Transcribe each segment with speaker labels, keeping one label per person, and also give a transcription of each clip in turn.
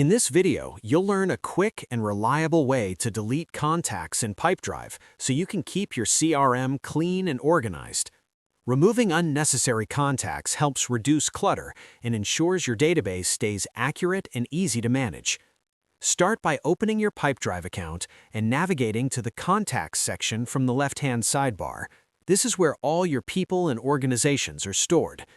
Speaker 1: In this video, you'll learn a quick and reliable way to delete contacts in Pipedrive so you can keep your CRM clean and organized. Removing unnecessary contacts helps reduce clutter and ensures your database stays accurate and easy to manage. Start by opening your Pipedrive account and navigating to the Contacts section from the left-hand sidebar. This is where all your people and organizations are stored.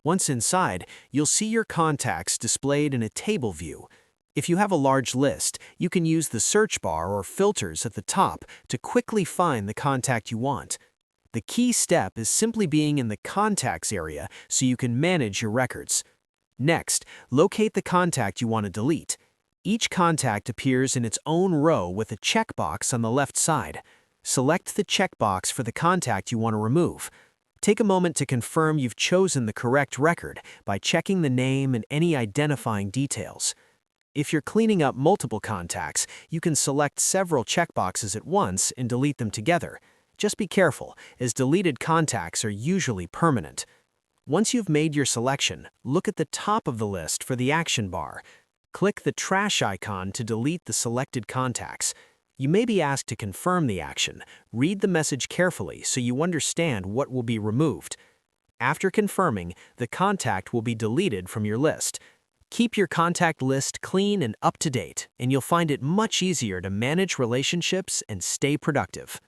Speaker 1: Once inside, you'll see your contacts displayed in a table view. If you have a large list, you can use the search bar or filters at the top to quickly find the contact you want. The key step is simply being in the Contacts area so you can manage your records. Next, locate the contact you want to delete. Each contact appears in its own row with a checkbox on the left side. Select the checkbox for the contact you want to remove. Take a moment to confirm you've chosen the correct record by checking the name and any identifying details. If you're cleaning up multiple contacts, you can select several checkboxes at once and delete them together. Just be careful, as deleted contacts are usually permanent. Once you've made your selection, look at the top of the list for the action bar. Click the trash icon to delete the selected contacts. You may be asked to confirm the action. Read the message carefully so you understand what will be removed. After confirming, the contact will be deleted from your list. Keep your contact list clean and up to date, and you'll find it much easier to manage relationships and stay productive.